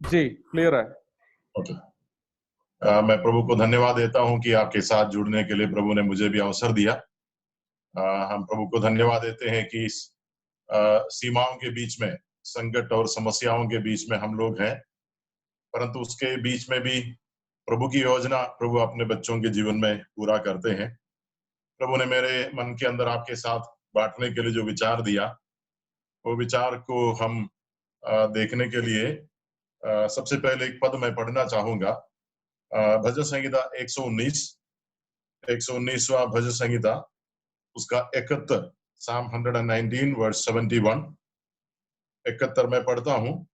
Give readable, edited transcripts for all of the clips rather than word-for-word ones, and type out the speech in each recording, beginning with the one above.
जी, clear है। Okay. मैं प्रभु को धन्यवाद देता हूं कि आपके साथ जुड़ने के लिए प्रभु ने मुझे भी अवसर दिया। हम प्रभु को धन्यवाद देते हैं कि इस सीमाओं के बीच में, संकट और समस्याओं के बीच में हम लोग हैं, परंतु उसके बीच में भी प्रभु की योजना प्रभु अपने बच्चों के जीवन में पूरा करते हैं। प्रभु ने मेरे मन के अंदर आपके साथ बांटने के लिए जो विचार दिया, वो विचार को हम देखने के लिए सबसे पहले एक पद मैं पढ़ना चाहूंगा। भजन संहिता 119वां भजन संहिता, उसका 71, Psalm 119 वर्स 71। 71 में पढ़ता हूं,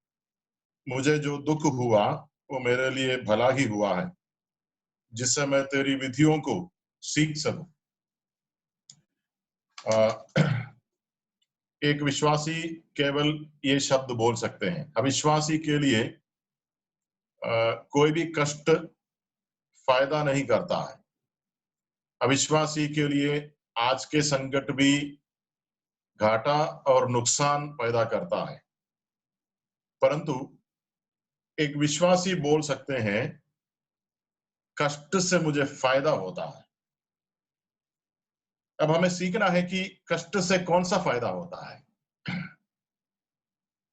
मुझे जो दुख हुआ वो मेरे लिए भला ही हुआ है, जिससे मैं तेरी विधियों को सीख सकूं। एक विश्वासी केवल ये शब्द बोल सकते हैं। अविश्वासी के लिए कोई भी कष्ट फायदा नहीं करता है। अविश्वासी के लिए आज के संकट भी घाटा और नुकसान पैदा करता है, परंतु एक विश्वासी बोल सकते हैं, कष्ट से मुझे फायदा होता है। अब हमें सीखना है कि कष्ट से कौन सा फायदा होता है।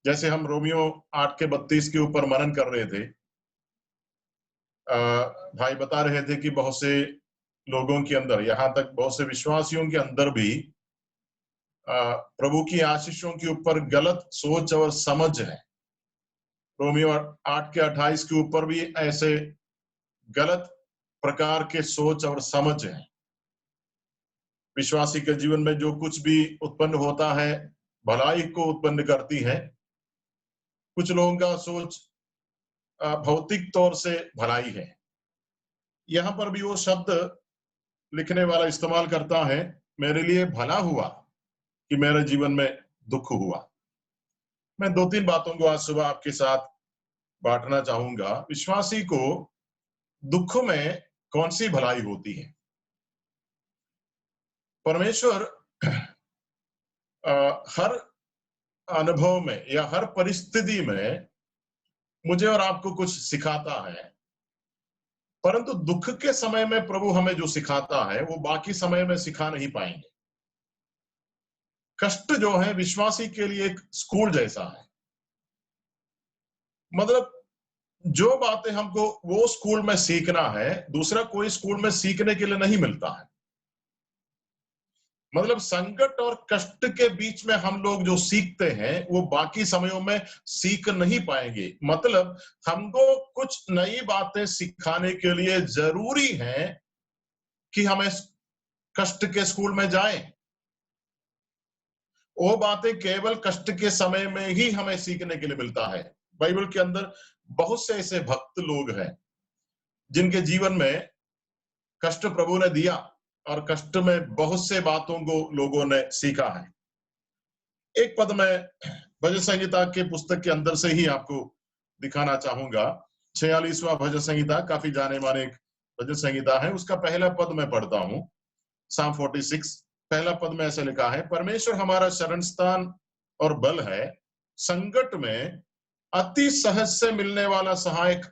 जैसे हम रोमियो 8:32 के ऊपर मनन कर रहे थे, भाई बता रहे थे कि बहुत से लोगों के अंदर, यहां तक बहुत से विश्वासियों के अंदर भी प्रभु की आशीषों के ऊपर गलत सोच और समझ है। रोमियो 8:28 के ऊपर भी ऐसे गलत प्रकार के सोच और समझ है। विश्वासी के जीवन में जो कुछ भी उत्पन्न होता है, भलाई को उत्पन्न करती है। कुछ लोगों का सोच भौतिक तौर से भलाई है। यहां पर भी वो शब्द लिखने वाला इस्तेमाल करता है, मेरे लिए भला हुआ कि मेरे जीवन में दुख हुआ। मैं 2-3 बातों को आज सुबह आपके साथ बांटना चाहूंगा। विश्वासी को दुख में कौन सी भलाई होती है? परमेश्वर हर अनुभव में या हर परिस्थिति में मुझे और आपको कुछ सिखाता है, परंतु दुख के समय में प्रभु हमें जो सिखाता है वो बाकी समय में सिखा नहीं पाएंगे। कष्ट जो है विश्वासी के लिए एक स्कूल जैसा है। मतलब जो बातें हमको वो स्कूल में सीखना है, दूसरा कोई स्कूल में सीखने के लिए नहीं मिलता है। मतलब संकट और कष्ट के बीच में हम लोग जो सीखते हैं वो बाकी समयों में सीख नहीं पाएंगे। मतलब हमको कुछ नई बातें सिखाने के लिए जरूरी है कि हमें कष्ट के स्कूल में जाएं। वो बातें केवल कष्ट के समय में ही हमें सीखने के लिए मिलता है। बाइबल के अंदर बहुत से ऐसे भक्त लोग हैं जिनके जीवन में कष्ट प्रभु ने दिया और कष्ट में बहुत से बातों को लोगों ने सीखा है। एक पद में भजन संहिता के पुस्तक के अंदर से ही आपको दिखाना चाहूंगा। 46वां भजन संहिता काफी जाने माने एक भजन संहिता है। उसका पहला पद मैं पढ़ता हूं। Psalm 46 पहला पद में ऐसे लिखा है, परमेश्वर हमारा शरण स्थान और बल है, संकट में अति सहज से मिलने वाला सहायक।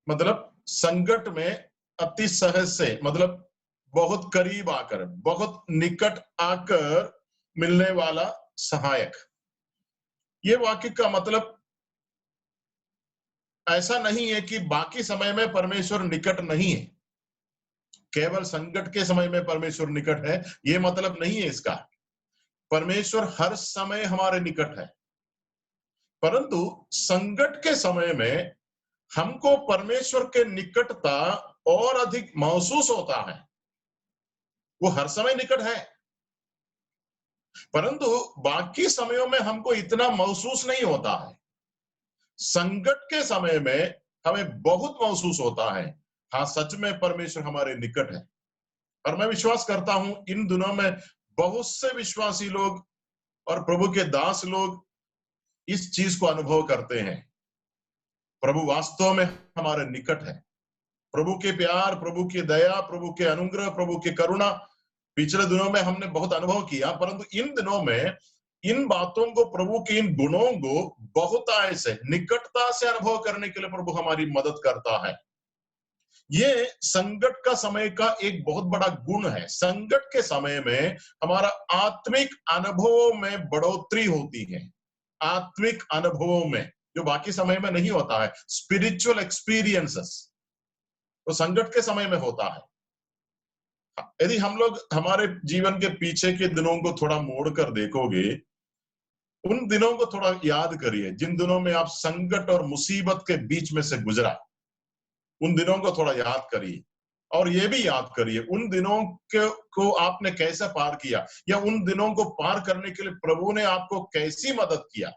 मतलब संकट में अति सहज से, मतलब बहुत करीब आकर, बहुत निकट आकर मिलने वाला सहायक। ये वाक्य का मतलब ऐसा नहीं है कि बाकी समय में परमेश्वर निकट नहीं है, केवल संकट के समय में परमेश्वर निकट है, ये मतलब नहीं है इसका। परमेश्वर हर समय हमारे निकट है, परंतु संकट के समय में हमको परमेश्वर के निकटता और अधिक महसूस होता है। वो हर समय निकट है, परंतु बाकी समयों में हमको इतना महसूस नहीं होता है। संकट के समय में हमें बहुत महसूस होता है, हाँ सच में परमेश्वर हमारे निकट है। और मैं विश्वास करता हूं इन दिनों में बहुत से विश्वासी लोग और प्रभु के दास लोग इस चीज को अनुभव करते हैं। प्रभु वास्तव में हमारे निकट है। प्रभु के प्यार, प्रभु की दया, प्रभु के अनुग्रह, प्रभु की करुणा पिछले दिनों में हमने बहुत अनुभव किया, परंतु इन दिनों में इन बातों को, प्रभु के इन गुणों को बहुतायत से, निकटता से अनुभव करने के लिए प्रभु हमारी मदद करता है। ये संकट का समय का एक बहुत बड़ा गुण है। संकट के समय में हमारा आत्मिक अनुभवों में बढ़ोतरी होती है, आत्मिक अनुभवों में, जो बाकी समय में नहीं होता है। स्पिरिचुअल एक्सपीरियंसेस तो संकट के समय में होता है। यदि हम लोग हमारे जीवन के पीछे के दिनों को थोड़ा मोड़ कर देखोगे, उन दिनों को थोड़ा याद करिए जिन दिनों में आप संकट और मुसीबत के बीच में से गुजरा। उन दिनों को थोड़ा याद करिए, और ये भी याद करिए उन दिनों को आपने कैसे पार किया, या उन दिनों को पार करने के लिए प्रभु ने आपको कैसी मदद किया।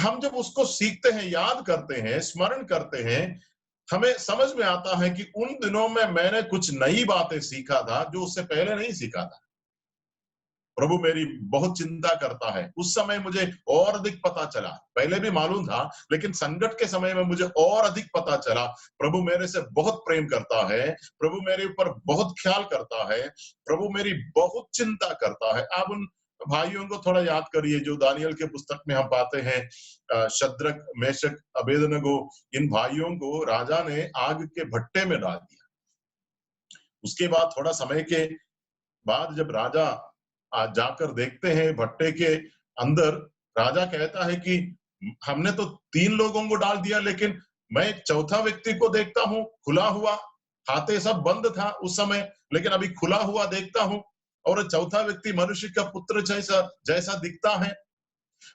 हम जब उसको सीखते हैं, याद करते हैं, स्मरण करते हैं, हमें समझ में आता है कि उन दिनों में मैंने कुछ नई बातें सीखा था जो उससे पहले नहीं सीखा था। प्रभु मेरी बहुत चिंता करता है, उस समय मुझे और अधिक पता चला। पहले भी मालूम था, लेकिन संकट के समय में मुझे और अधिक पता चला। प्रभु मेरे से बहुत प्रेम करता है, प्रभु मेरे ऊपर बहुत ख्याल करता है, प्रभु मेरी बहुत चिंता करता है। आप उन भाइयों को थोड़ा याद करिए जो दानियल के पुस्तक में हम पाते हैं। शद्रक, मेशक, अबेदनगो, इन भाइयों को राजा ने आग के भट्टे में डाल दिया। उसके बाद थोड़ा समय के बाद जब राजा आज जाकर देखते हैं भट्टे के अंदर, राजा कहता है कि हमने तो 3 लोगों को डाल दिया, लेकिन मैं एक चौथा व्यक्ति को देखता हूं खुला हुआ। खाते सब बंद था उस समय, लेकिन अभी खुला हुआ देखता हूं, और चौथा व्यक्ति मनुष्य का पुत्र जैसा जैसा दिखता है।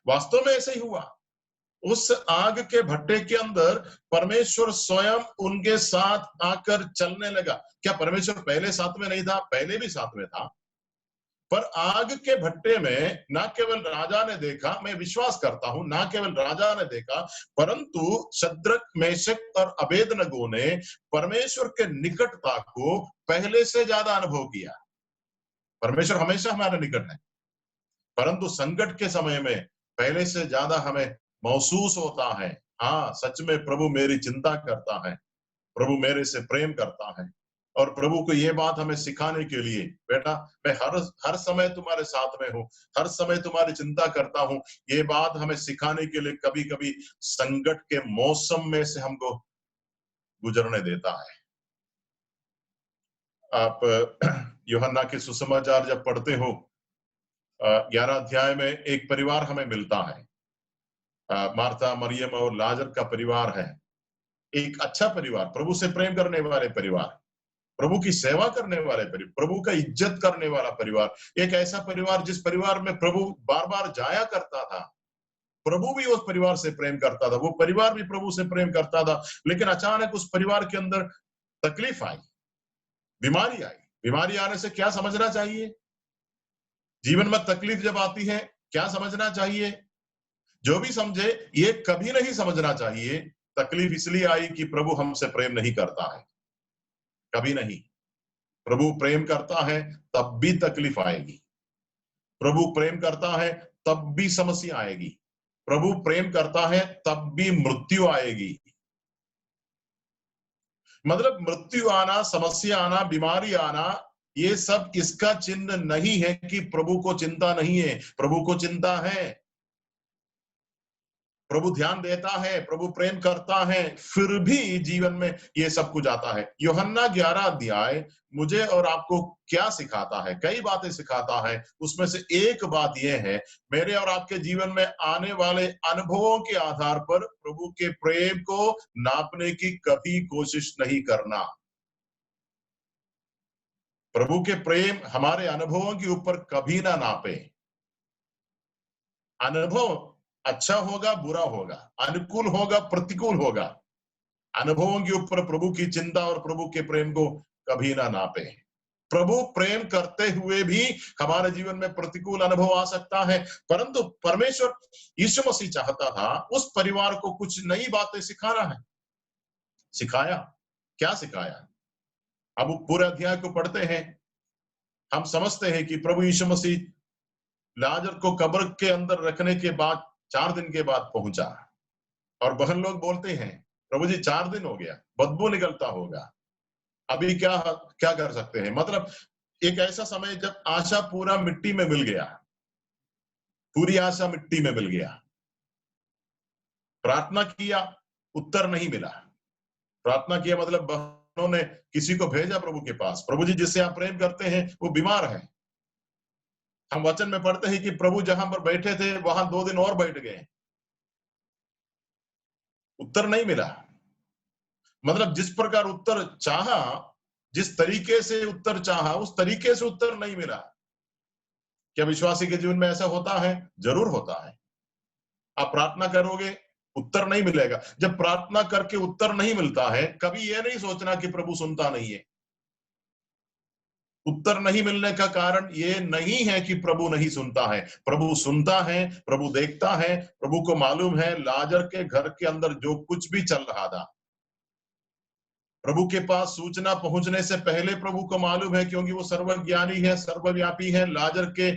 वास्तव में ऐसे ही हुआ। उस आग के भट्टे के अंदर परमेश्वर स्वयं उनके साथ आकर चलने लगा। क्या परमेश्वर पहले साथ में नहीं था? पहले भी साथ में था। पर आग के भट्टे में ना केवल राजा ने देखा, मैं विश्वास करता हूं ना केवल राजा ने देखा, परंतु शद्रक, मेशक और अबेदनगो ने परमेश्वर के निकटता को पहले से ज्यादा अनुभव किया। परमेश्वर हमेशा हमारे निकट है, परंतु संकट के समय में पहले से ज्यादा हमें महसूस होता है, हाँ सच में प्रभु मेरी चिंता करता है, प्रभु मेरे से प्रेम करता है। और प्रभु को ये बात हमें सिखाने के लिए, बेटा मैं हर समय तुम्हारे साथ में हूँ, हर समय तुम्हारी चिंता करता हूँ, ये बात हमें सिखाने के लिए कभी कभी संकट के मौसम में से हमको गुजरने देता है। आप यूहन्ना के सुसमाचार जब पढ़ते हो, 11 अध्याय में एक परिवार हमें मिलता है। मार्था, मरियम और लाजर का परिवार है। एक अच्छा परिवार, प्रभु से प्रेम करने वाले परिवार, प्रभु की सेवा करने वाले परिवार, प्रभु का इज्जत करने वाला परिवार। एक ऐसा परिवार जिस परिवार में प्रभु बार बार जाया करता था। प्रभु भी उस परिवार से प्रेम करता था, वो परिवार भी प्रभु से प्रेम करता था। लेकिन अचानक उस परिवार के अंदर तकलीफ आई, बीमारी आई। बीमारी आने से क्या समझना चाहिए? जीवन में तकलीफ जब आती है क्या समझना चाहिए? जो भी समझे, ये कभी नहीं समझना चाहिए तकलीफ इसलिए आई कि प्रभु हमसे प्रेम नहीं करता है। कभी नहीं। प्रभु प्रेम करता है तब भी तकलीफ आएगी, प्रभु प्रेम करता है तब भी समस्या आएगी, प्रभु प्रेम करता है तब भी मृत्यु आएगी। मतलब मृत्यु आना, समस्या आना, बीमारी आना, ये सब इसका चिन्ह नहीं है कि प्रभु को चिंता नहीं है। प्रभु को चिंता है, प्रभु ध्यान देता है, प्रभु प्रेम करता है, फिर भी जीवन में ये सब कुछ आता है। यूहन्ना 11 अध्याय मुझे और आपको क्या सिखाता है? कई बातें सिखाता है। उसमें से एक बात यह है, मेरे और आपके जीवन में आने वाले अनुभवों के आधार पर प्रभु के प्रेम को नापने की कभी कोशिश नहीं करना। प्रभु के प्रेम हमारे अनुभवों के ऊपर कभी ना नापे। अनुभव अच्छा होगा, बुरा होगा, अनुकूल होगा, प्रतिकूल होगा, अनुभवों के ऊपर प्रभु की चिंता और प्रभु के प्रेम को कभी ना नापे। प्रभु प्रेम करते हुए भी हमारे जीवन में प्रतिकूल अनुभव आ सकता है, परंतु परमेश्वर यीशु मसीह चाहता था उस परिवार को कुछ नई बातें सिखाना है। सिखाया, क्या सिखाया? अब पूरे अध्याय को पढ़ते हैं, हम समझते हैं कि प्रभु यीशु मसीह लाजर को कब्र के अंदर रखने के बाद 4 दिन के बाद पहुंचा, और बहन लोग बोलते हैं प्रभु जी 4 दिन हो गया, बदबू निकलता होगा, अभी क्या क्या कर सकते हैं? मतलब एक ऐसा समय जब आशा पूरा मिट्टी में मिल गया, पूरी आशा मिट्टी में मिल गया। प्रार्थना किया, उत्तर नहीं मिला। प्रार्थना किया मतलब बहनों ने किसी को भेजा प्रभु के पास, प्रभु जी जिससे आप प्रेम करते हैं वो बीमार है। हम वचन में पढ़ते हैं कि प्रभु जहां पर बैठे थे वहां 2 दिन और बैठ गए, उत्तर नहीं मिला। मतलब जिस प्रकार उत्तर चाहा, जिस तरीके से उत्तर चाहा, उस तरीके से उत्तर नहीं मिला। क्या विश्वासी के जीवन में ऐसा होता है? जरूर होता है। आप प्रार्थना करोगे, उत्तर नहीं मिलेगा। जब प्रार्थना करके उत्तर नहीं मिलता है, कभी ये नहीं सोचना कि प्रभु सुनता नहीं है। उत्तर नहीं मिलने का कारण ये नहीं है कि प्रभु नहीं सुनता है। प्रभु सुनता है, प्रभु देखता है। प्रभु को मालूम है लाजर के घर के अंदर जो कुछ भी चल रहा था, प्रभु के पास सूचना पहुंचने से पहले प्रभु को मालूम है, क्योंकि वो सर्वज्ञानी है, सर्वव्यापी है। लाजर के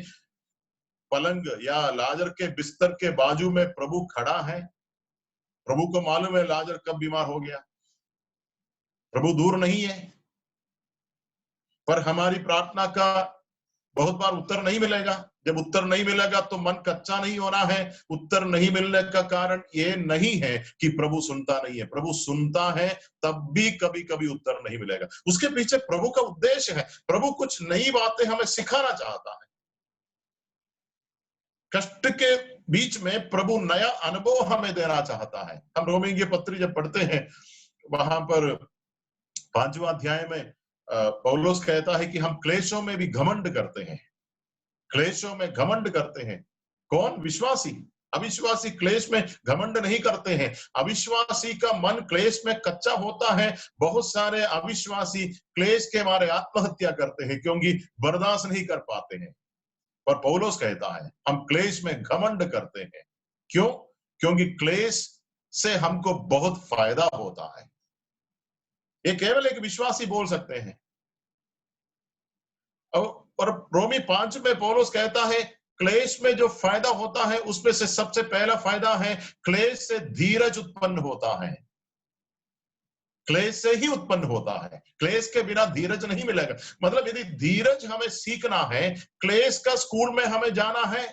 पलंग या लाजर के बिस्तर के बाजू में प्रभु खड़ा है। प्रभु को मालूम है लाजर कब बीमार हो गया। प्रभु दूर नहीं है, पर हमारी प्रार्थना का बहुत बार उत्तर नहीं मिलेगा। जब उत्तर नहीं मिलेगा तो मन कच्चा नहीं होना है। उत्तर नहीं मिलने का कारण ये नहीं है कि प्रभु सुनता नहीं है। प्रभु सुनता है, तब भी कभी कभी उत्तर नहीं मिलेगा। उसके पीछे प्रभु का उद्देश्य है। प्रभु कुछ नई बातें हमें सिखाना चाहता है। कष्ट के बीच में प्रभु नया अनुभव हमें देना चाहता है। हम रोमी की पत्री जब पढ़ते हैं, वहां पर 5वां अध्याय में पौलुस कहता है कि हम क्लेशों में भी घमंड करते हैं। क्लेशों में घमंड करते हैं। कौन? विश्वासी। अविश्वासी क्लेश में घमंड नहीं करते हैं। अविश्वासी का मन क्लेश में कच्चा होता है। बहुत सारे अविश्वासी क्लेश के मारे आत्महत्या करते हैं, क्योंकि बर्दाश्त नहीं कर पाते हैं। पर पौलुस कहता है हम क्लेश में घमंड करते हैं। क्यों? क्योंकि क्लेश से हमको बहुत फायदा होता है। ये केवल एक विश्वासी बोल सकते हैं। और रोमी 5 में पौलुस कहता है क्लेश में जो फायदा होता है उसमें से सबसे पहला फायदा है क्लेश से धीरज उत्पन्न होता है। क्लेश से ही उत्पन्न होता है। क्लेश के बिना धीरज नहीं मिलेगा। मतलब यदि धीरज हमें सीखना है, क्लेश का स्कूल में हमें जाना है।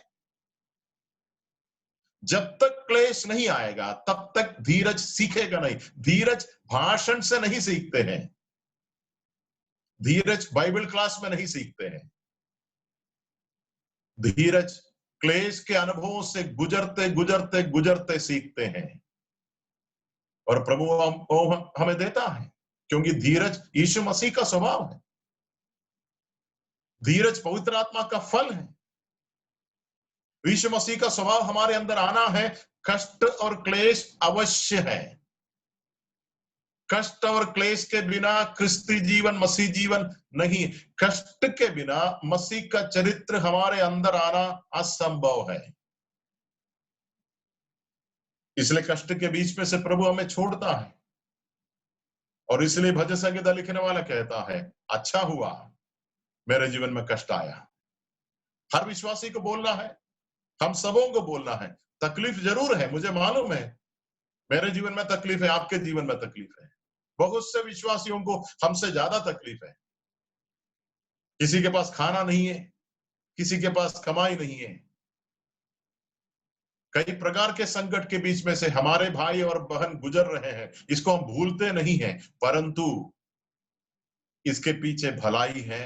जब तक क्लेश नहीं आएगा तब तक धीरज सीखेगा नहीं। धीरज भाषण से नहीं सीखते हैं। धीरज बाइबल क्लास में नहीं सीखते हैं। धीरज क्लेश के अनुभवों से गुजरते गुजरते गुजरते सीखते हैं। और प्रभु हमें देता है, क्योंकि धीरज यीशु मसीह का स्वभाव है। धीरज पवित्र आत्मा का फल है। यीशु मसीह का स्वभाव हमारे अंदर आना है। कष्ट और क्लेश अवश्य है। कष्ट और क्लेश के बिना क्रिस्ती जीवन, मसीह जीवन नहीं। कष्ट के बिना मसीह का चरित्र हमारे अंदर आना असंभव है। इसलिए कष्ट के बीच में से प्रभु हमें छोड़ता है। और इसलिए भजन संगीता लिखने वाला कहता है अच्छा हुआ मेरे जीवन में कष्ट आया। हर विश्वासी को बोलना है, हम सबों को बोलना है। तकलीफ जरूर है, मुझे मालूम है। मेरे जीवन में तकलीफ है, आपके जीवन में तकलीफ है। बहुत से विश्वासियों को हमसे ज्यादा तकलीफ है। किसी के पास खाना नहीं है, किसी के पास कमाई नहीं है। कई प्रकार के संकट के बीच में से हमारे भाई और बहन गुजर रहे हैं। इसको हम भूलते नहीं हैं, परंतु इसके पीछे भलाई है।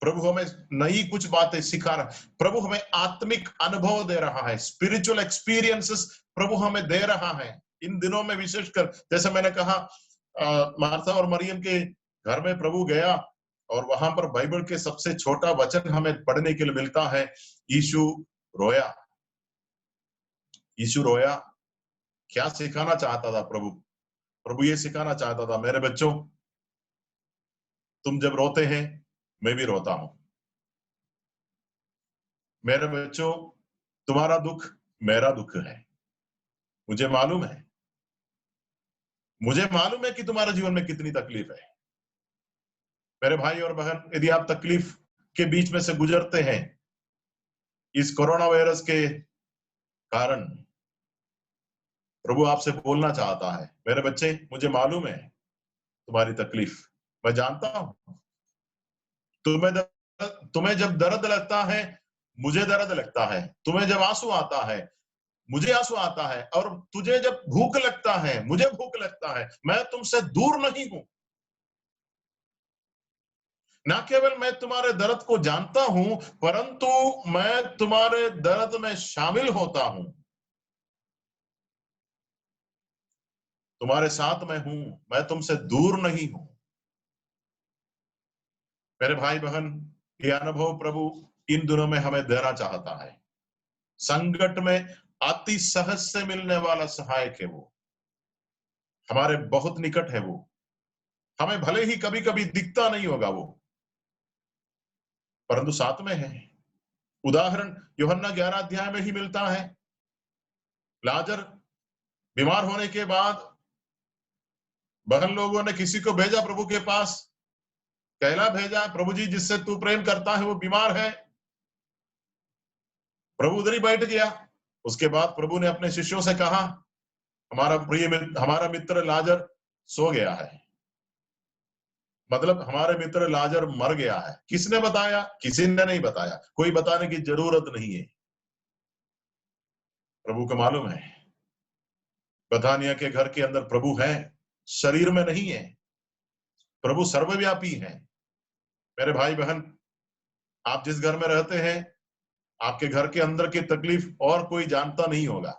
प्रभु हमें नई कुछ बातें सिखा रहा है। प्रभु हमें आत्मिक अनुभव दे रहा है। स्पिरिचुअल एक्सपीरियंसेस प्रभु हमें दे रहा है। इन दिनों में विशेषकर, जैसे मैंने कहा, मार्था और मरियम के घर में प्रभु गया और वहां पर बाइबल के सबसे छोटा वचन हमें पढ़ने के लिए मिलता है, यीशु रोया। यीशु रोया। क्या सिखाना चाहता था प्रभु? प्रभु ये सिखाना चाहता था, मेरे बच्चों, तुम जब रोते हैं मैं भी रोता हूं। मेरे बच्चों, तुम्हारा दुख मेरा दुख है। मुझे मालूम है, मुझे मालूम है कि तुम्हारे जीवन में कितनी तकलीफ है। मेरे भाई और बहन, यदि आप तकलीफ के बीच में से गुजरते हैं इस कोरोना वायरस के कारण, प्रभु आपसे बोलना चाहता है, मेरे बच्चे, मुझे मालूम है तुम्हारी तकलीफ, मैं जानता हूं। तुम्हें जब दर्द लगता है, मुझे दर्द लगता है, तुम्हें जब आंसू आता है, मुझे आंसू आता है, और तुझे जब भूख लगता है, मुझे भूख लगता है, मैं तुमसे दूर नहीं हूं। ना केवल मैं तुम्हारे दर्द को जानता हूं, परंतु मैं तुम्हारे दर्द में शामिल होता हूं। तुम्हारे साथ मैं हूं, मैं तुमसे दूर नहीं हूं। मेरे भाई बहन, ये अनुभव प्रभु इन दिनों में हमें देना चाहता है। संकट में अति सहज से मिलने वाला सहायक है वो, हमारे बहुत निकट है वो। हमें भले ही कभी कभी दिखता नहीं होगा वो, परंतु साथ में है। उदाहरण यूहन्ना 11 अध्याय में ही मिलता है। लाजर बीमार होने के बाद बहन लोगों ने किसी को भेजा प्रभु के पास, कहला भेजा, प्रभु जी जिससे तू प्रेम करता है वो बीमार है। प्रभु उधर ही बैठ गया। उसके बाद प्रभु ने अपने शिष्यों से कहा, हमारा मित्र लाजर सो गया है। मतलब हमारे मित्र लाजर मर गया है। किसने बताया? किसी ने नहीं बताया, कोई बताने की जरूरत नहीं है। प्रभु को मालूम है। बथानिया के घर के अंदर प्रभु है, शरीर में नहीं है। प्रभु सर्वव्यापी है। मेरे भाई बहन, आप जिस घर में रहते हैं, आपके घर के अंदर की तकलीफ और कोई जानता नहीं होगा,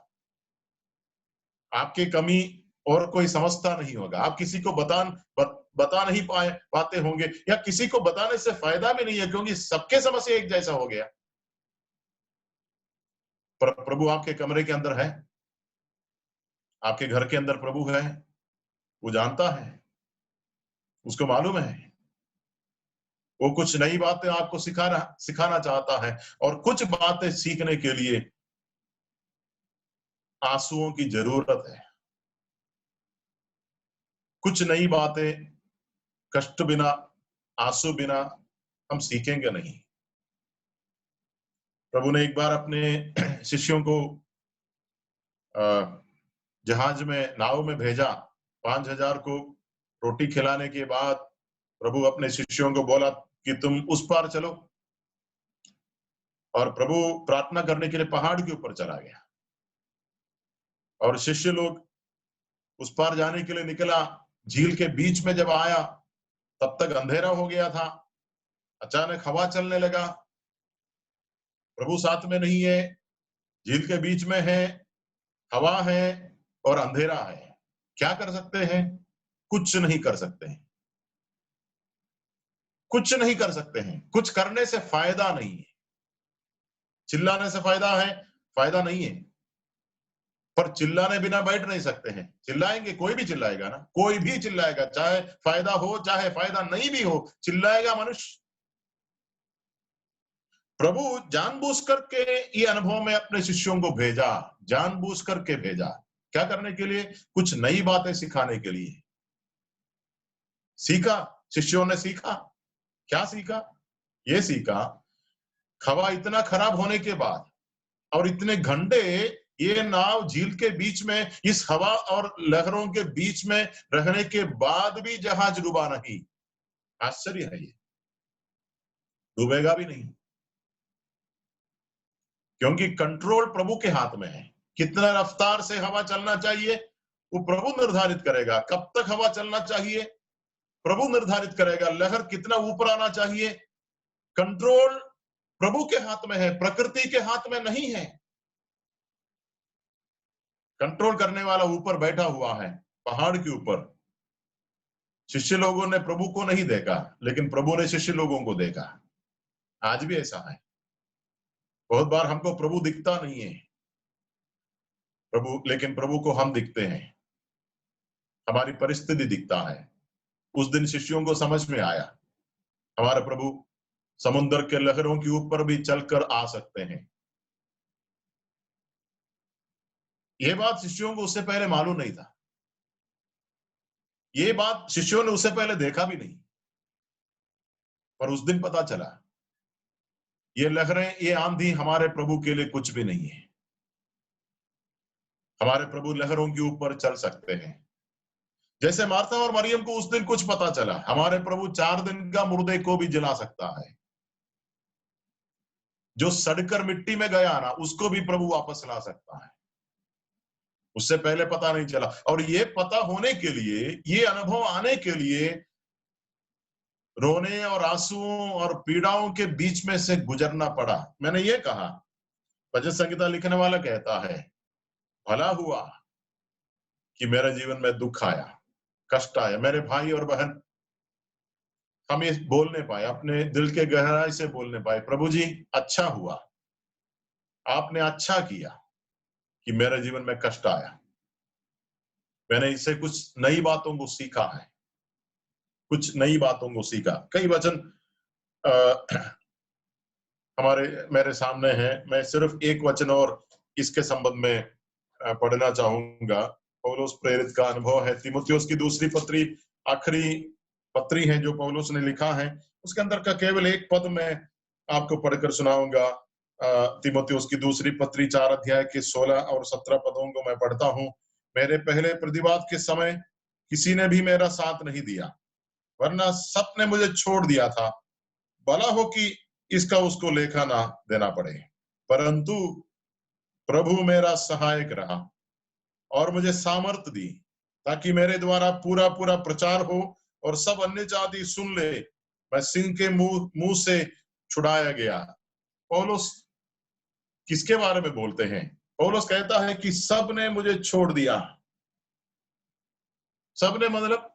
आपकी कमी और कोई समझता नहीं होगा। आप किसी को बता नहीं पाते होंगे, या किसी को बताने से फायदा भी नहीं है, क्योंकि सबके समस्या एक जैसा हो गया। पर प्रभु आपके कमरे के अंदर है, आपके घर के अंदर प्रभु है। वो जानता है, उसको मालूम है। वो कुछ नई बातें आपको सिखाना चाहता है, और कुछ बातें सीखने के लिए आंसुओं की जरूरत है। कुछ नई बातें कष्ट बिना, आंसू बिना हम सीखेंगे नहीं। प्रभु ने एक बार अपने शिष्यों को जहाज में, नाव में भेजा। 5000 को रोटी खिलाने के बाद प्रभु अपने शिष्यों को बोला कि तुम उस पार चलो, और प्रभु प्रार्थना करने के लिए पहाड़ के ऊपर चला गया, और शिष्य लोग उस पार जाने के लिए निकला। झील के बीच में जब आया, तब तक अंधेरा हो गया था। अचानक हवा चलने लगा। प्रभु साथ में नहीं है, झील के बीच में है, हवा है और अंधेरा है। क्या कर सकते हैं? कुछ नहीं कर सकते हैं। कुछ नहीं कर सकते हैं। कुछ करने से फायदा नहीं है। चिल्लाने से फायदा है? फायदा नहीं है। पर चिल्लाने बिना बैठ नहीं सकते हैं। चिल्लाएंगे, कोई भी चिल्लाएगा ना, कोई भी चिल्लाएगा, चाहे फायदा हो चाहे फायदा नहीं भी हो, चिल्लाएगा मनुष्य। प्रभु जानबूझ करके ये अनुभव में अपने शिष्यों को भेजा, जानबूझ करके भेजा। क्या करने के लिए? कुछ नई बातें सिखाने के लिए। सीखा, शिष्यों ने सीखा। क्या सीखा? ये सीखा, हवा इतना खराब होने के बाद और इतने घंटे ये नाव झील के बीच में, इस हवा और लहरों के बीच में रहने के बाद भी जहाज डूबा नहीं। आश्चर्य है ये। डूबेगा भी नहीं, क्योंकि कंट्रोल प्रभु के हाथ में है। कितना रफ्तार से हवा चलना चाहिए वो प्रभु निर्धारित करेगा। कब तक हवा चलना चाहिए प्रभु निर्धारित करेगा। लहर कितना ऊपर आना चाहिए, कंट्रोल प्रभु के हाथ में है, प्रकृति के हाथ में नहीं है। कंट्रोल करने वाला ऊपर बैठा हुआ है, पहाड़ के ऊपर। शिष्य लोगों ने प्रभु को नहीं देखा, लेकिन प्रभु ने शिष्य लोगों को देखा। आज भी ऐसा है। बहुत बार हमको प्रभु दिखता नहीं है, लेकिन प्रभु को हम दिखते हैं। हमारी परिस्थिति दिखता है। उस दिन शिष्यों को समझ में आया, हमारा प्रभु समुद्र के लहरों के ऊपर भी चलकर आ सकते हैं। यह बात शिष्यों को उससे पहले मालूम नहीं था। ये बात शिष्यों ने उससे पहले देखा भी नहीं, पर उस दिन पता चला ये लहरें, ये आंधी हमारे प्रभु के लिए कुछ भी नहीं है। हमारे प्रभु लहरों के ऊपर चल सकते हैं। जैसे मार्था और मरियम को उस दिन कुछ पता चला, हमारे प्रभु 4 दिन का मुर्दे को भी जला सकता है। जो सड़कर मिट्टी में गया ना, उसको भी प्रभु वापस ला सकता है। उससे पहले पता नहीं चला, और ये पता होने के लिए, ये अनुभव आने के लिए रोने और आंसुओं और पीड़ाओं के बीच में से गुजरना पड़ा। मैंने ये कहा, भजन संगीता लिखने वाला कहता है, भला हुआ कि मेरे जीवन में दुख आया, कष्ट आया। मेरे भाई और बहन, हम ये बोलने पाए, अपने दिल के गहराई से बोलने पाए, प्रभु जी अच्छा हुआ, आपने अच्छा किया कि मेरे जीवन में कष्ट आया। मैंने इससे कुछ नई बातों को सीखा है, कुछ नई बातों को सीखा। कई वचन मेरे सामने है, मैं सिर्फ एक वचन और इसके संबंध में पढ़ना चाहूंगा। पौलुस प्रेरित का अनुभव है, तीमुथियुस की दूसरी पत्री, आखिरी पत्री है जो पौलुस ने लिखा है, उसके अंदर का केवल एक पद मैं आपको पढ़कर सुनाऊंगा। तीमुथियुस की दूसरी पत्री 4 अध्याय के 16 और 17 पदों को मैं पढ़ता हूं। मेरे पहले प्रतिवाद के समय किसी ने भी मेरा साथ नहीं दिया, वरना सबने मुझे छोड़ दिया था। भला हो कि इसका उसको लेखा ना देना पड़े, परंतु प्रभु मेरा सहायक रहा और मुझे सामर्थ दी, ताकि मेरे द्वारा पूरा पूरा प्रचार हो और सब अन्य जाति सुन ले, मैं सिंह के मुंह से छुड़ाया गया। पौलुस किसके बारे में बोलते हैं? पौलुस कहता है कि सब ने मुझे छोड़ दिया। सबने मतलब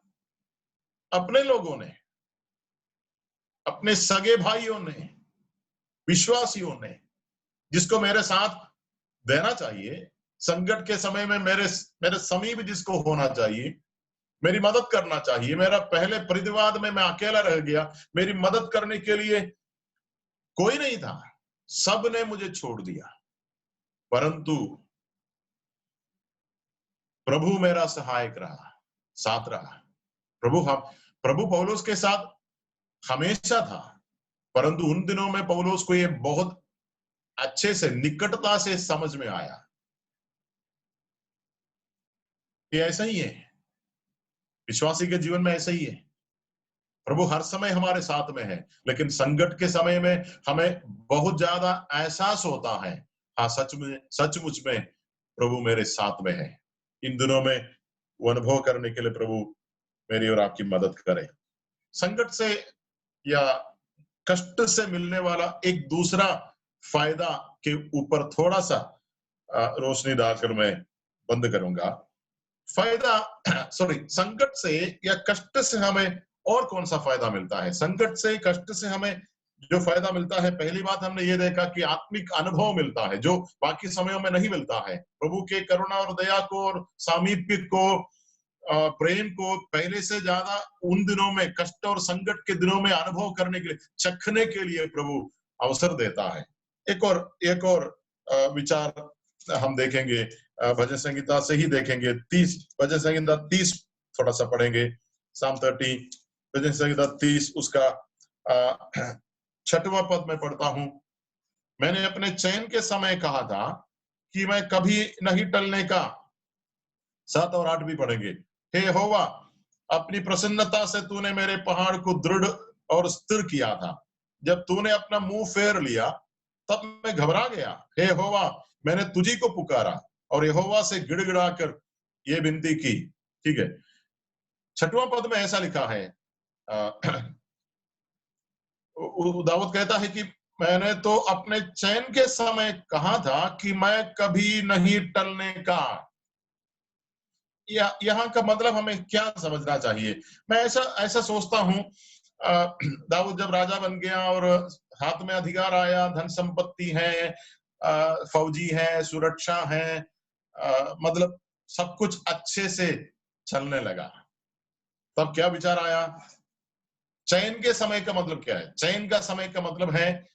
अपने लोगों ने, अपने सगे भाइयों ने, विश्वासियों ने, जिसको मेरे साथ देना चाहिए, संकट के समय में मेरे समीप जिसको होना चाहिए, मेरी मदद करना चाहिए। मेरा पहले प्रतिवाद में मैं अकेला रह गया, मेरी मदद करने के लिए कोई नहीं था, सब ने मुझे छोड़ दिया, परंतु प्रभु मेरा सहायक रहा, साथ रहा। प्रभु पौलुस के साथ हमेशा था, परंतु उन दिनों में पौलुस को ये बहुत अच्छे से, निकटता से समझ में आया कि ऐसा ही है, विश्वासी के जीवन में ऐसा ही है। प्रभु हर समय हमारे साथ में है, लेकिन संकट के समय में हमें बहुत ज्यादा एहसास होता है, हाँ सचमुच में प्रभु मेरे साथ में है। इन दिनों में वो अनुभव करने के लिए प्रभु मेरी और आपकी मदद करे। संकट से या कष्ट से मिलने वाला एक दूसरा फायदा के ऊपर थोड़ा सा रोशनी डालकर मैं बंद करूंगा। फायदा संकट से या कष्ट से हमें और कौन सा फायदा मिलता है? संकट से, कष्ट से हमें जो फायदा मिलता है, पहली बात हमने ये देखा कि आत्मिक अनुभव मिलता है जो बाकी समयों में नहीं मिलता है। प्रभु के करुणा और दया को और सामीप्य को, प्रेम को पहले से ज्यादा उन दिनों में, कष्ट और संकट के दिनों में अनुभव करने के लिए, चखने के लिए प्रभु अवसर देता है। एक और विचार हम देखेंगे, भजन संहिता से ही देखेंगे। 30 भजन संहिता 30 थोड़ा सा पढ़ेंगे। साम 30 भजन संहिता 30 उसका 6वां पद में पढ़ता हूं। मैंने अपने चयन के समय कहा था कि मैं कभी नहीं टलने का। 7 और 8 भी पढ़ेंगे। हे यहोवा, अपनी प्रसन्नता से तूने मेरे पहाड़ को दृढ़ और स्थिर किया था। जब तूने अपना मुंह फेर लिया तब मैं घबरा गया। हे यहोवा, मैंने तुझी को पुकारा और यहोवा से गिड़गिड़ाकर ये विनती की। ठीक है, 6वां पद में ऐसा लिखा है, दाऊद कहता है कि मैंने तो अपने चयन के समय कहा था कि मैं कभी नहीं टलने का। यहाँ का मतलब हमें क्या समझना चाहिए? मैं ऐसा सोचता हूँ, दाऊद जब राजा बन गया और हाथ में अधिकार आया, धन संपत्ति है, फौजी है, सुरक्षा है, मतलब सब कुछ अच्छे से चलने लगा। तब क्या विचार आया? चयन के समय का मतलब क्या है? चयन का समय का मतलब है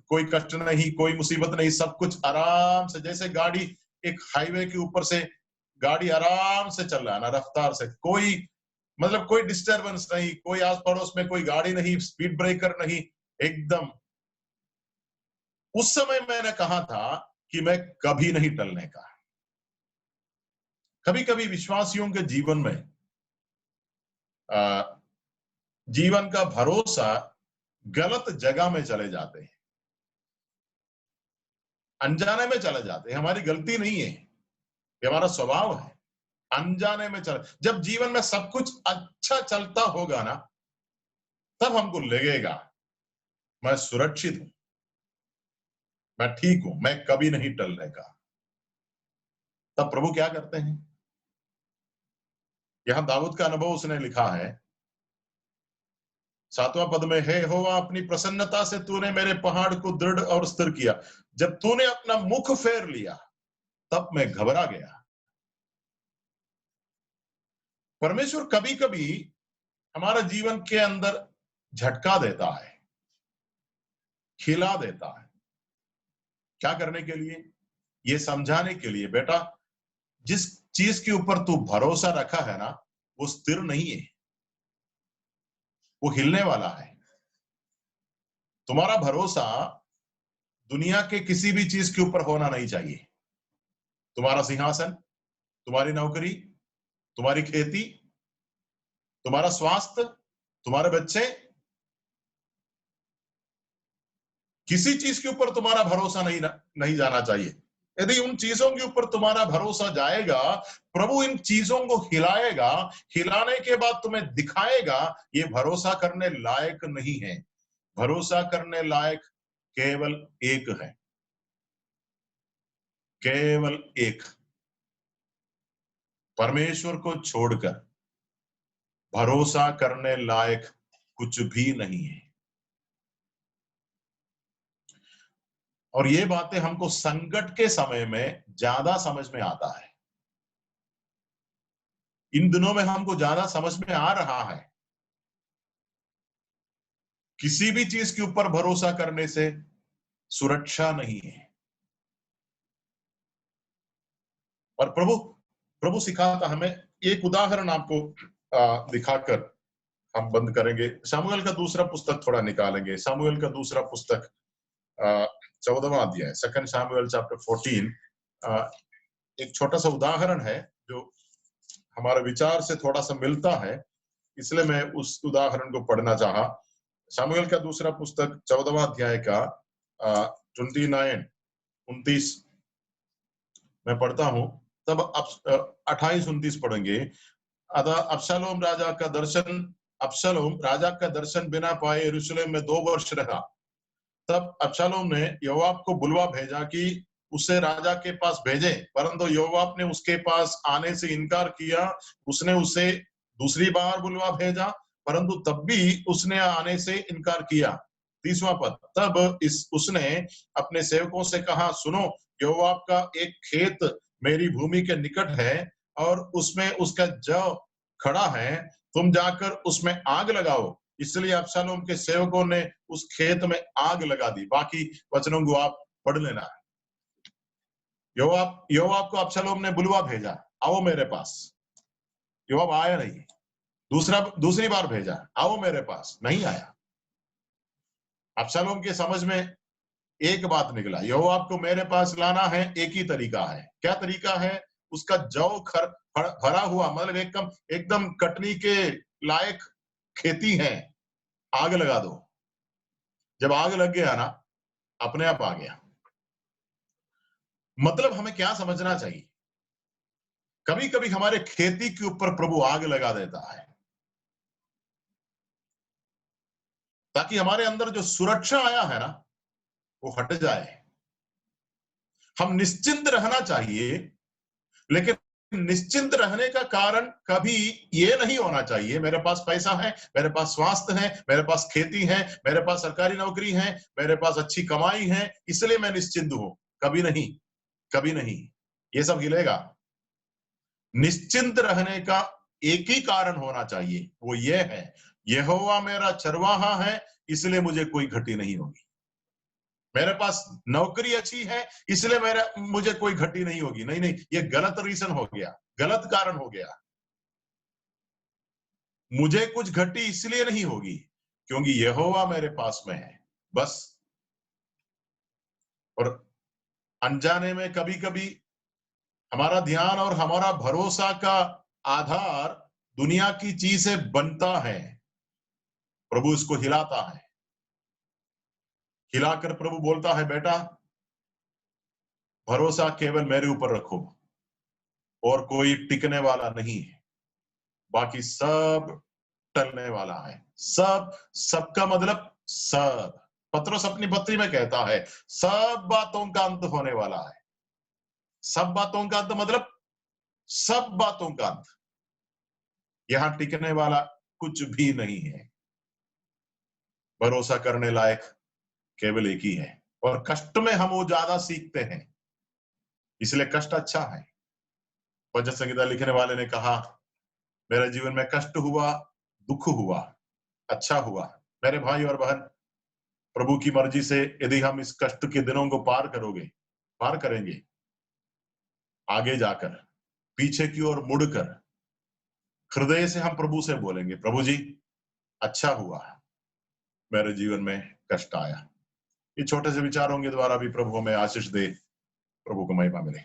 कोई कष्ट नहीं, कोई मुसीबत नहीं, सब कुछ आराम से, जैसे गाड़ी एक हाईवे के ऊपर से गाड़ी आराम से चल रहा है ना, रफ्तार से, कोई मतलब कोई डिस्टरबेंस नहीं, कोई आस पड़ोस में कोई गाड़ी नहीं, स्पीड ब्रेकर नहीं, एकदम। उस समय मैंने कहा था कि मैं कभी नहीं टलने का। कभी कभी विश्वासियों के जीवन में जीवन का भरोसा गलत जगह में चले जाते हैं। अनजाने में चले जाते हैं। हमारी गलती नहीं है, ये हमारा स्वभाव है। अनजाने में चल, जब जीवन में सब कुछ अच्छा चलता होगा ना, तब हमको लगेगा मैं सुरक्षित हूं, मैं ठीक हूं, मैं कभी नहीं टलने का। तब प्रभु क्या करते हैं? यहां दाऊद का अनुभव उसने लिखा है 7वां पद में, हे यहोवा अपनी प्रसन्नता से तूने मेरे पहाड़ को दृढ़ और स्थिर किया। जब तूने अपना मुख फेर लिया, तब मैं घबरा गया। परमेश्वर कभी कभी हमारे जीवन के अंदर झटका देता है, खिला देता है। क्या करने के लिए? ये समझाने के लिए, बेटा जिस चीज के ऊपर तू भरोसा रखा है ना, वो स्थिर नहीं है, वो हिलने वाला है। तुम्हारा भरोसा दुनिया के किसी भी चीज के ऊपर होना नहीं चाहिए। तुम्हारा सिंहासन, तुम्हारी नौकरी, तुम्हारी खेती, तुम्हारा स्वास्थ्य, तुम्हारे बच्चे, किसी चीज के ऊपर तुम्हारा भरोसा नहीं जाना चाहिए। यदि उन चीजों के ऊपर तुम्हारा भरोसा जाएगा, प्रभु इन चीजों को हिलाएगा, हिलाने के बाद तुम्हें दिखाएगा ये भरोसा करने लायक नहीं है। भरोसा करने लायक केवल एक है, केवल एक, परमेश्वर को छोड़कर भरोसा करने लायक कुछ भी नहीं है। और ये बातें हमको संकट के समय में ज्यादा समझ में आता है। इन दिनों में हमको ज्यादा समझ में आ रहा है, किसी भी चीज के ऊपर भरोसा करने से सुरक्षा नहीं है। और प्रभु प्रभु सिखाता हमें। एक उदाहरण आपको दिखाकर हम बंद करेंगे। सामुएल का दूसरा पुस्तक थोड़ा निकालेंगे। सामुएल का दूसरा पुस्तक 14वां अध्याय, 2 Samuel chapter 14। एक छोटा सा उदाहरण है जो हमारे विचार से थोड़ा सा मिलता है, इसलिए मैं उस उदाहरण को पढ़ना चाहा। सामुएल का दूसरा पुस्तक 14वां अध्याय का 29-29 मैं पढ़ता हूं। तब 28-29 पढ़ेंगे। अतः अबशालोम राजा का दर्शन बिना पाए यरूशलेम में 2 वर्ष रहा। तब अबशालोम ने योआब को बुलवा भेजा कि उसे राजा के पास भेजे, परंतु योआब ने उसके पास आने से इनकार किया। उसने उसे दूसरी बार बुलवा भेजा, परंतु तब भी उसने आने से इनकार किया। 30वां पद, तब उसने अपने सेवकों से कहा, सुनो, योआब का एक खेत मेरी भूमि के निकट है और उसमें उसका जौ खड़ा है, तुम जाकर उसमें आग लगाओ। इसलिए अबशालोम के सेवकों ने उस खेत में आग लगा दी। बाकी वचनों को आप पढ़ लेना। योआब को अबशालोम ने बुलवा भेजा, आओ मेरे पास। योआब आया नहीं। दूसरी बार भेजा, आओ मेरे पास, नहीं आया। अबशालोम के समझ में एक बात निकला, योआब को मेरे पास लाना है, एक ही तरीका है। क्या तरीका है? उसका जौ भरा हुआ, मतलब एकदम एकदम कटनी के लायक खेती है, आग लगा दो। जब आग लग गया ना, अपने आप आ गया। मतलब हमें क्या समझना चाहिए, कभी कभी हमारे खेती के ऊपर प्रभु आग लगा देता है ताकि हमारे अंदर जो सुरक्षा आया है ना, वो हट जाए। हम निश्चिंत रहना चाहिए, लेकिन निश्चिंत रहने का कारण कभी ये नहीं होना चाहिए मेरे पास पैसा है, मेरे पास स्वास्थ्य है, मेरे पास खेती है, मेरे पास सरकारी नौकरी है, मेरे पास अच्छी कमाई है, इसलिए मैं निश्चिंत हूं। कभी नहीं, कभी नहीं। ये सब हिलेगा। निश्चिंत रहने का एक ही कारण होना चाहिए, वो ये है, यहोवा मेरा चरवाहा है, इसलिए मुझे कोई घटी नहीं होगी। मेरे पास नौकरी अच्छी है, इसलिए मुझे कोई घटी नहीं होगी। नहीं नहीं, ये गलत रीजन हो गया, गलत कारण हो गया। मुझे कुछ घटी इसलिए नहीं होगी क्योंकि यहोवा मेरे पास में है, बस। और अनजाने में कभी कभी हमारा ध्यान और हमारा भरोसा का आधार दुनिया की चीजें बनता है। प्रभु इसको हिलाता है, हिलाकर प्रभु बोलता है, बेटा भरोसा केवल मेरे ऊपर रखो और कोई टिकने वाला नहीं है, बाकी सब टलने वाला है। सब, सबका मतलब सब। पतरस अपनी पत्री में कहता है सब बातों का अंत होने वाला है। सब बातों का अंत मतलब सब बातों का अंत। यहां टिकने वाला कुछ भी नहीं है। भरोसा करने लायक केवल एक ही है, और कष्ट में हम वो ज्यादा सीखते हैं, इसलिए कष्ट अच्छा है। भजन संगीता लिखने वाले ने कहा, मेरे जीवन में कष्ट हुआ, दुख हुआ, अच्छा हुआ। मेरे भाई और बहन, प्रभु की मर्जी से यदि हम इस कष्ट के दिनों को पार करेंगे, आगे जाकर पीछे की ओर मुड़कर हृदय से हम प्रभु से बोलेंगे, प्रभु जी अच्छा हुआ मेरे जीवन में कष्ट आया। ये छोटे से विचारों के द्वारा भी प्रभु हमें आशीष दे। प्रभु को महिमा मिले।